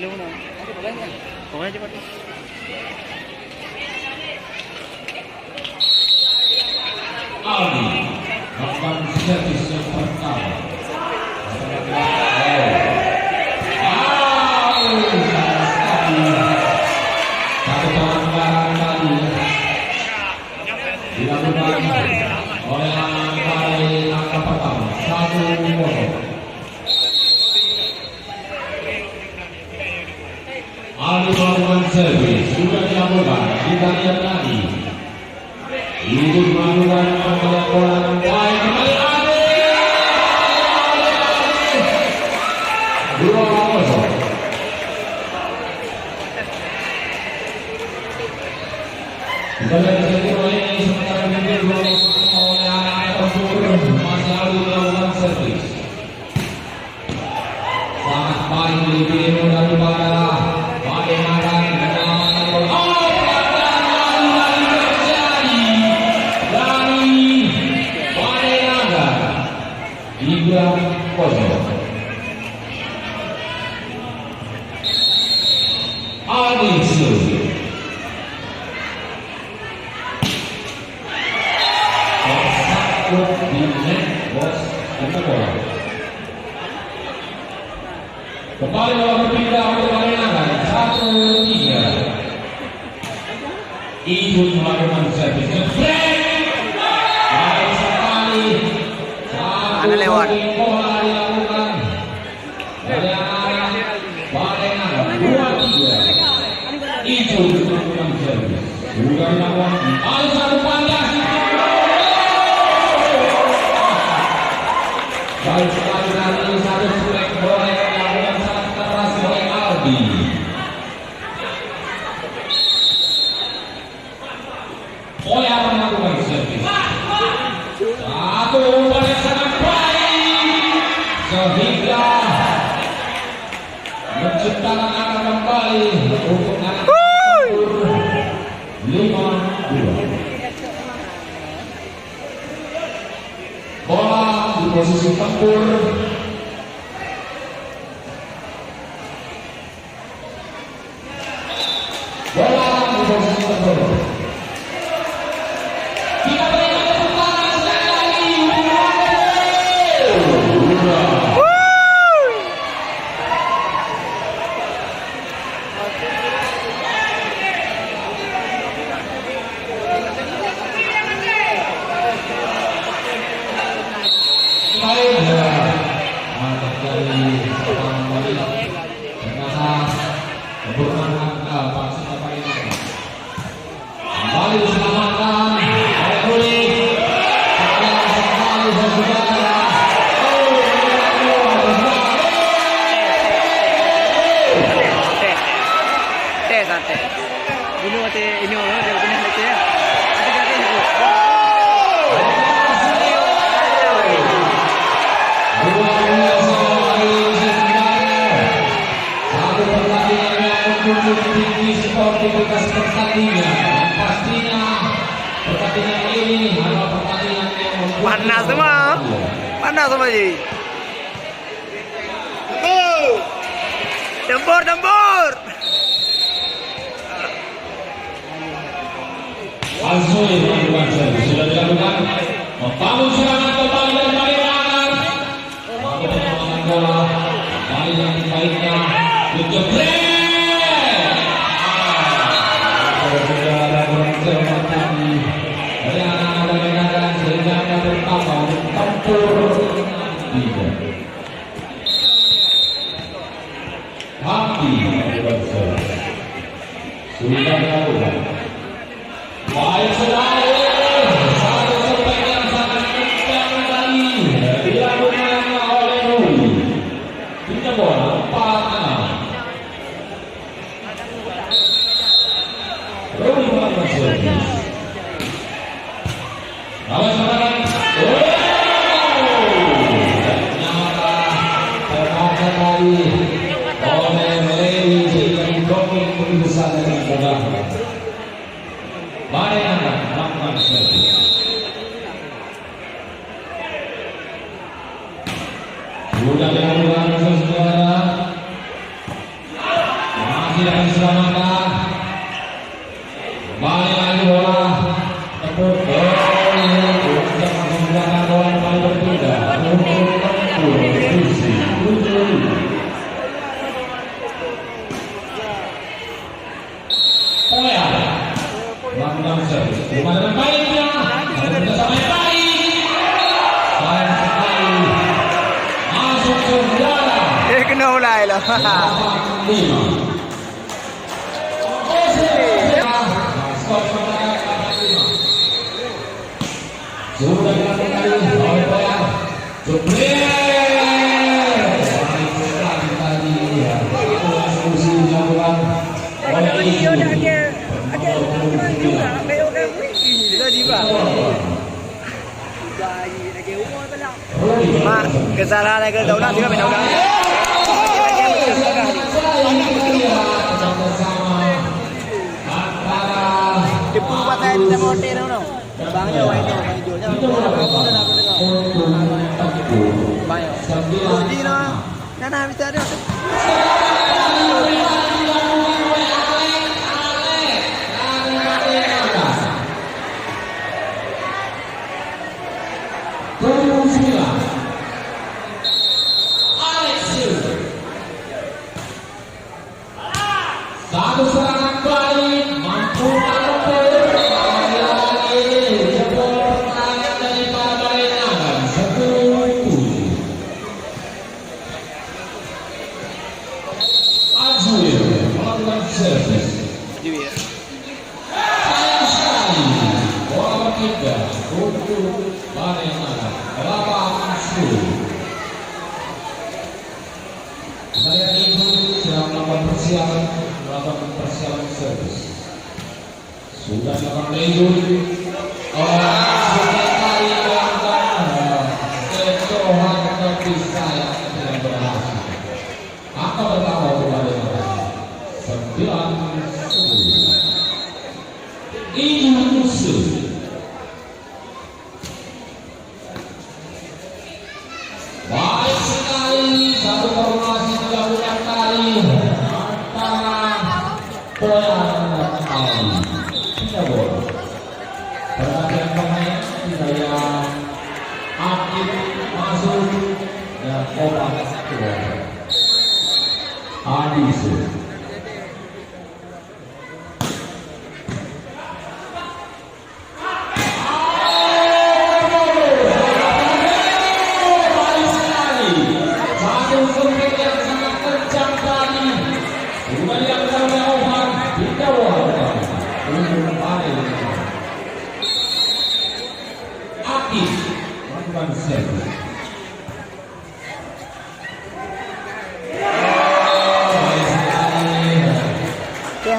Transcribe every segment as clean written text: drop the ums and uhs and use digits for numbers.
Pokoknya cepat. Aldi melakukan servis yang pertama. Satu pelanggaran tadi dilakukan oleh angka pertama 1-0. Aldi melakukan servis sudah dilakukan, kita lihat lagi. Itu melakukan pembelian bola baik kembali Aldi. 2-0. Kita lihat setelah ini sementara ini oleh anak-anak tempur masih Aldi melakukan servis. Sangat baik dipilih daripada kembali bola berpindah untuk Balenangan 1-3. Itu melakukan servis baik sekali. Satu lewat bola dilakukan Balenangan 2-3. Itu melakukan servis sudah dilakukan satu panjang. Baik sekali nanti satu strike bola yang dilakukan sangat keras oleh Aldi. Oya melakukan servis. Satu umpan yang sangat baik sehingga menciptakan angka kembali untuk anak tempur 5-2. Bola di posisi tempur. Bola di posisi tempur. Kita berikan tepuk tangan sekali lagi. Kembali diselamatkan oleh Ruli. Sate. Dulu ini orang dia punya sate ya. Hati-hati itu. Satu pertandingan yang menunjuk tinggi sportivitas pertandingan. Pastinya pertandingan ini adalah pertandingan yang panas semua. Panas semua jadi. Tempur. Azui melakukan servis sudah dilakukan. Membangun serangan kembali dari Balenangan. Membangun bola kembali yang baiknya untuk sudah ada kurang cermat tadi dari anak-anak Balenangan sehingga akan bertambah untuk tempur 3. Hamdi melakukan servis sudah dilakukan. Baik sekali, satu servis yang sangat kencang tadi dilakukan oleh Ruli. Tiga bola 4-6. Ruli melakukan servis. Lawan serangan. Ternyata terpaksa tadi oleh Lewi sehingga didongeng begitu besar dengan mudah. 8-5. Skor sementara 8-5. Sudah dilakukan oleh Boyan. Jebret. Sekali tadi ya. Solusi dilakukan oleh Ibu. Mak, kesalahan agak tahu nak juga tahu nak. Depu patai di motor tu, bangnya wah itu, bang jualnya banyak. Jadi na bisa ada. Satu serangan balik mampu menempel lagi jebol pertahanan dari para Balenangan 10-7. Azwil melakukan servis. Sayang sekali bola bertiga untuk Balenangan 8-10. Saya ingin sedang melakukan persiapan servis. Sudah dilakukan Lejun. Sudah kali melakukan kecohan tapi sayang tidak berhasil. Angka pertama kepada 9-10. Ibu musuh. Baik sekali satu formasi dilakukan kali antara Boyan dan Ali. Tidak boleh. Perhatian pemain saya Akif masuk dan Obat keluar. Adisu.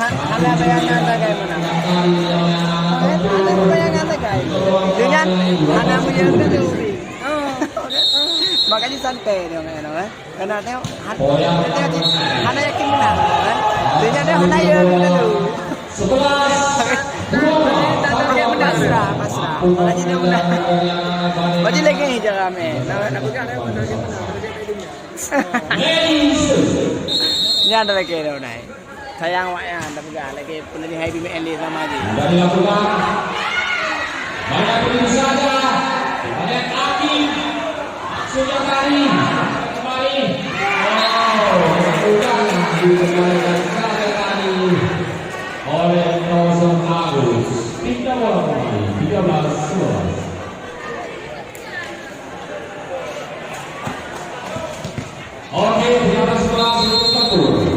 Ada bayangan tak kayak mana? Ada bayangan tak kayak? Dengan anak punya tu. Makanya santai dia kan? Karena tengok anak yakin menang kan? Dengan dia anak yang dulu. 11-2. Pasrah. Makanya dia menang. Macam lagi ni je kami. Nak buka dia menang dia menang. Ni ada lagi dia menang. Sayang wak ya, tapi enggak lagi perlu di high BML sama lagi. Sudah dilakukan. Banyak begitu saja. Banyak api. Sudah kali. Kembali. Sudah dikembalikan sekali oleh Nosson Agus. 3 bola kembali. 13-11. Oke, 13-11 untuk tempur.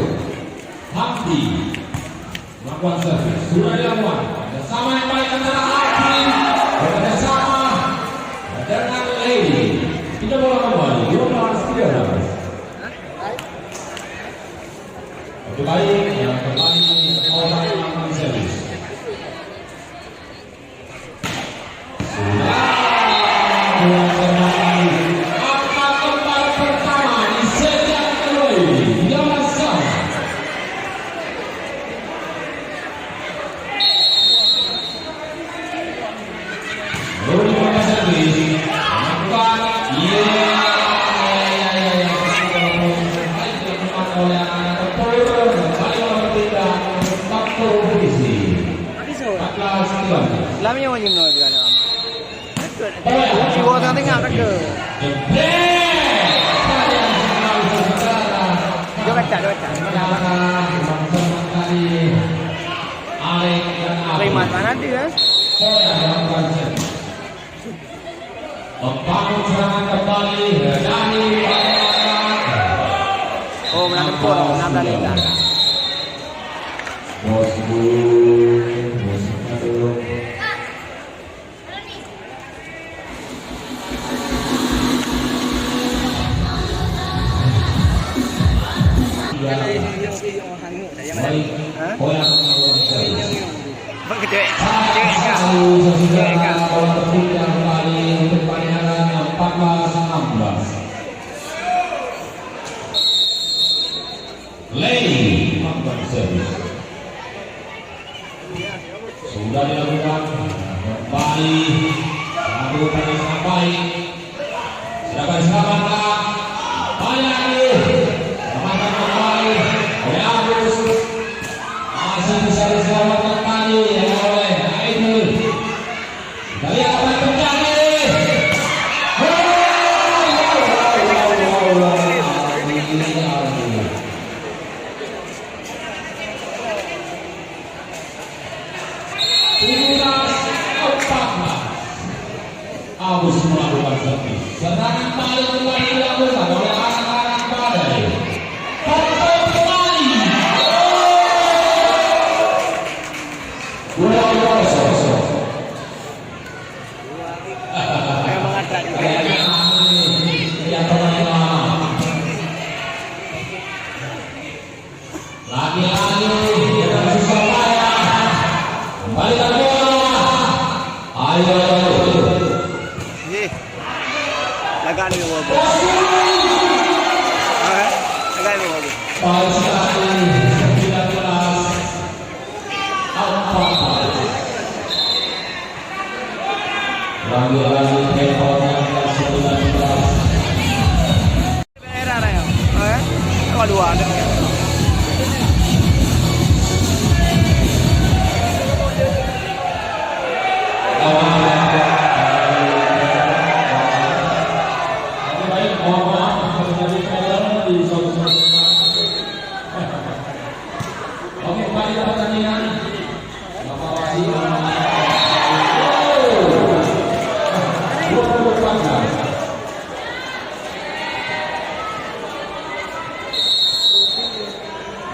Hamdi melakukan servis. Sudah dilakukan. Bersama yang baik antara Hamdi bekerjasama dengan Lady. Kita bola kembali. 12-13. Oke baik. Yang kembali orang melakukan servis. Sudah kembali. Angka kembal pertama di sejak kedua ini. 13-11. Lama yang wajib nol juga nama. Jiwa sangat tengah tak ke? Dua baca. Terima mana dia? Membangun serangan kembali dari menang tempur 16 liter. Bosku, bosku. Baik, koyak Begitu. kembali untuk panjangan 14-16. Lay melakukan servis. Sudah dilakukan kembali. Melakukan yang sangat baik. Silakan selamatkan. Banyak ini. Selamatkan kembali oleh Agus. Masih bisa diselamatkan kali oleh Aidul. Kita lihat apa yang terjadi. Agus melakukan servis. Serangan balik kembali dilakukan oleh anak-anak Badai. Foto kembali. Lagi-lagi dengan susah payah. Kembalikan bola. Ayo. Lagaan ni mo. Lagaan ni mo. Baik sekali. 19. Lagi-lagi temponya 19. Era na yun. Nama dua.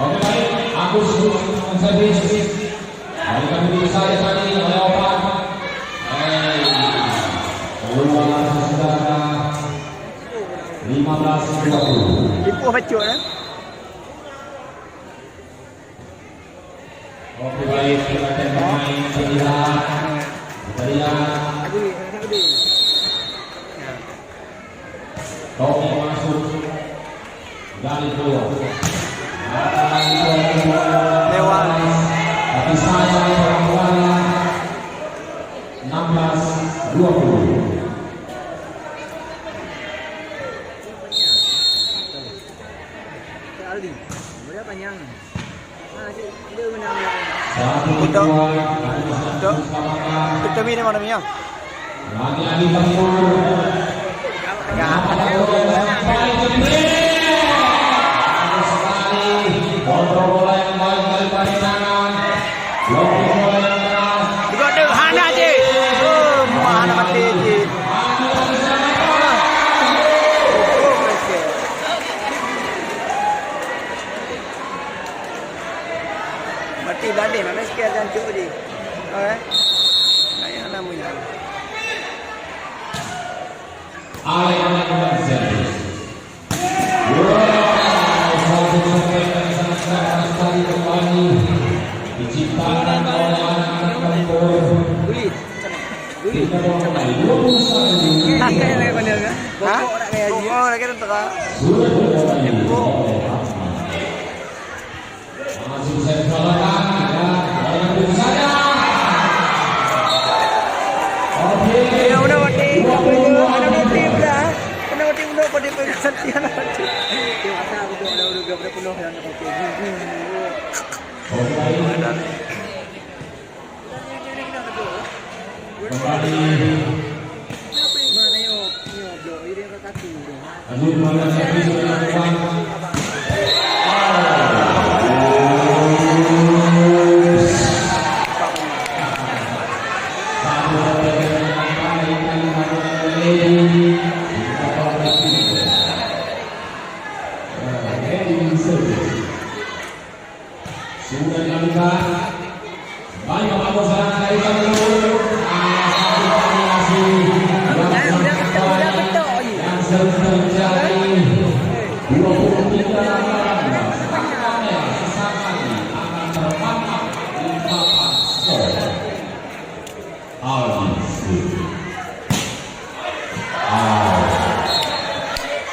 Oke baik, Agus melakukan servis. Balikan diri saya tadi oleh Opan. Keluar saudara 15-20. Ibu hancur kan? Oke baik, kita pemain terlihat. Kita lihat. Tommy masuk dari keluar. Lewat. Tapi saya perempuannya 16-20. Aldi. Berapa panjang? Dia menang. Satu Betul. dua. Kita minum mana punya? Lagi-lagi tempur. Kontrol bola yang baik dari pasangan. Blocking bola yang keras. Juga ada Hana je. Oh, Hana mati je. Mati dah deh, mana sikit jancuk je. Okey. Saya nak punya. Alek servis. Sekali kembali diciptakan oleh anak-anak tempur. Bulit. Kita mulai 21. Tak kaya lagi pandai kan? Ha? Pokok lagi tu tak. Sudah mulai. Masih bisa disalahkan ya. Orang itu saja. Oke. Ya udah mati. Ada mati pula. Kena mati pula pada pergantian mati. Dia masa aku udah berapa penuh yang nak pakai. Kembali. Mana yo blok ini kata aku. Lanjut mana servis dilakukan.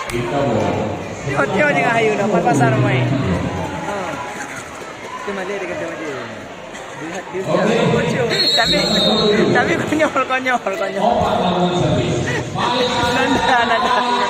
Kita mau. Tiyo-tiyo ni kayo na, papasar mo eh. Oh. Tumali, di ka tumali. Tapi konyol. Opat lawan servis. Nanda.